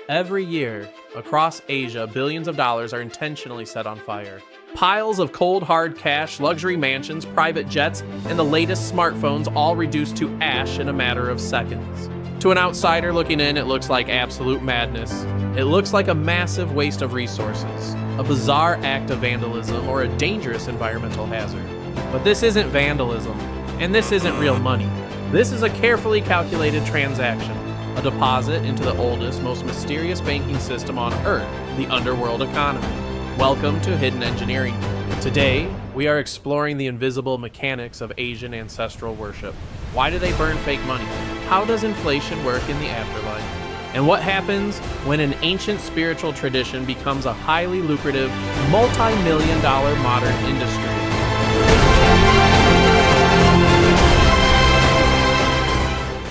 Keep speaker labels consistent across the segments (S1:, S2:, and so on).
S1: Every year, across Asia, billions of dollars are intentionally set on fire. Piles of cold hard cash, luxury mansions, private jets, and the latest smartphones all reduced to ash in a matter of seconds. To an outsider looking in, it looks like absolute madness. It looks like a massive waste of resources, a bizarre act of vandalism, or a dangerous environmental hazard. But this isn't vandalism, and this isn't real money. This is a carefully calculated transaction, a deposit into the oldest, most mysterious banking system on Earth, the Underworld economy. Welcome to Hidden Engineering. Today, we are exploring the invisible mechanics of Asian ancestral worship. Why do they burn fake money? How does inflation work in the afterlife? And what happens when an ancient spiritual tradition becomes a highly lucrative, multi-million-dollar modern industry?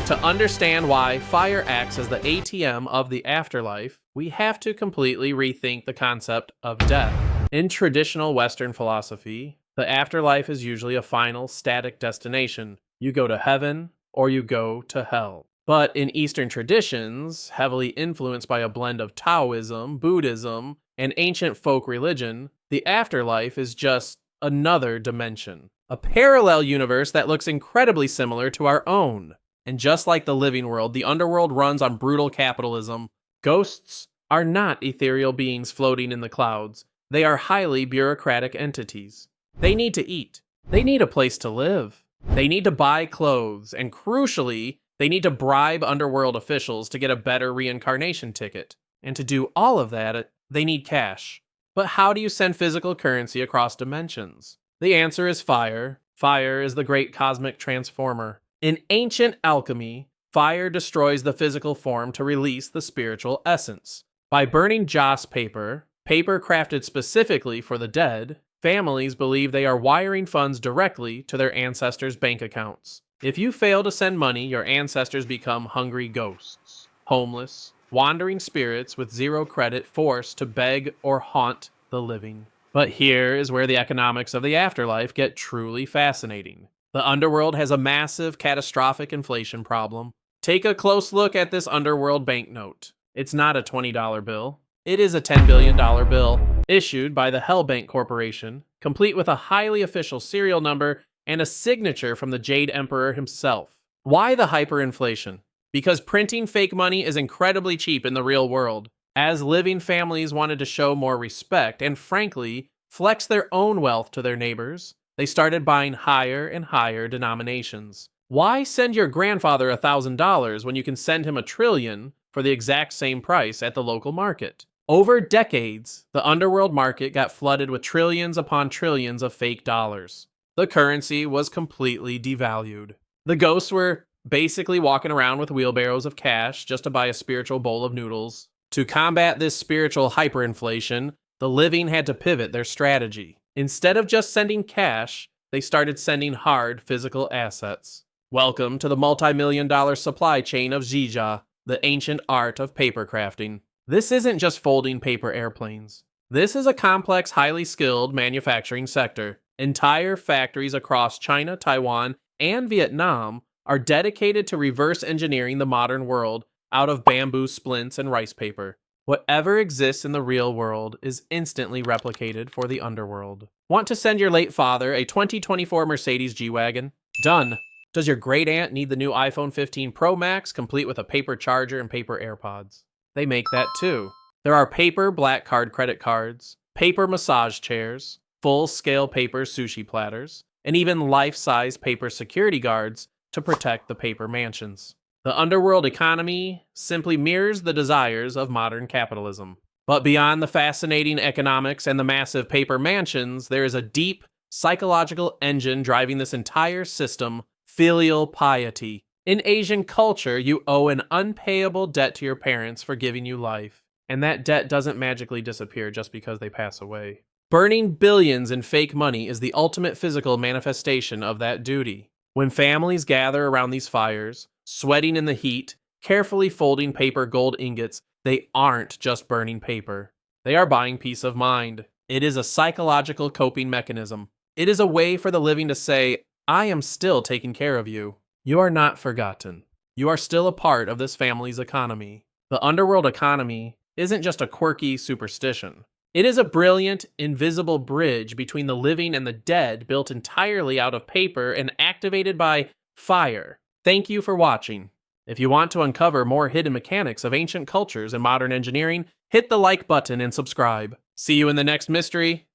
S1: To understand why fire acts as the ATM of the afterlife, we have to completely rethink the concept of death. In traditional Western philosophy, the afterlife is usually a final, static destination. You go to heaven or you go to hell. But in Eastern traditions, heavily influenced by a blend of Taoism, Buddhism, and ancient folk religion, the afterlife is just another dimension. A parallel universe that looks incredibly similar to our own. And just like the living world, the underworld runs on brutal capitalism. Ghosts are not ethereal beings floating in the clouds. They are highly bureaucratic entities. They need to eat. They need a place to live. They need to buy clothes. And crucially, they need to bribe underworld officials to get a better reincarnation ticket. And to do all of that, they need cash. But how do you send physical currency across dimensions? The answer is fire. Fire is the great cosmic transformer. In ancient alchemy, fire destroys the physical form to release the spiritual essence. By burning joss paper, paper crafted specifically for the dead, families believe they are wiring funds directly to their ancestors' bank accounts. If you fail to send money, your ancestors become hungry ghosts, homeless, wandering spirits with zero credit forced to beg or haunt the living. But here is where the economics of the afterlife get truly fascinating. The underworld has a massive, catastrophic inflation problem. Take a close look at this underworld banknote. It's not a $20 bill. It is a $10 billion bill, issued by the Hell Bank Corporation, complete with a highly official serial number and a signature from the Jade Emperor himself. Why the hyperinflation? Because printing fake money is incredibly cheap in the real world. As living families wanted to show more respect and, frankly, flex their own wealth to their neighbors, they started buying higher and higher denominations. Why send your grandfather $1,000 when you can send him $1 trillion for the exact same price at the local market? Over decades, the underworld market got flooded with trillions upon trillions of fake dollars. The currency was completely devalued. The ghosts were basically walking around with wheelbarrows of cash just to buy a spiritual bowl of noodles. To combat this spiritual hyperinflation, the living had to pivot their strategy. Instead of just sending cash, they started sending hard physical assets. Welcome to the multi-million-dollar supply chain of Zhija, the ancient art of paper crafting. This isn't just folding paper airplanes. This is a complex, highly skilled manufacturing sector. Entire factories across China, Taiwan, and Vietnam are dedicated to reverse engineering the modern world out of bamboo splints and rice paper. Whatever exists in the real world is instantly replicated for the underworld. Want to send your late father a 2024 Mercedes G-Wagon? Done. Does your great aunt need the new iPhone 15 Pro Max complete with a paper charger and paper AirPods? They make that too. There are paper black card credit cards, paper massage chairs, full-scale paper sushi platters, and even life-size paper security guards to protect the paper mansions. The underworld economy simply mirrors the desires of modern capitalism. But beyond the fascinating economics and the massive paper mansions, there is a deep psychological engine driving this entire system: filial piety. In Asian culture, you owe an unpayable debt to your parents for giving you life, and that debt doesn't magically disappear just because they pass away. Burning billions in fake money is the ultimate physical manifestation of that duty. When families gather around these fires, sweating in the heat, carefully folding paper gold ingots, they aren't just burning paper. They are buying peace of mind. It is a psychological coping mechanism. It is a way for the living to say, I am still taking care of you. You are not forgotten. You are still a part of this family's economy. The underworld economy isn't just a quirky superstition. It is a brilliant, invisible bridge between the living and the dead, built entirely out of paper and activated by fire. Thank you for watching. If you want to uncover more hidden mechanics of ancient cultures and modern engineering, hit the like button and subscribe. See you in the next mystery.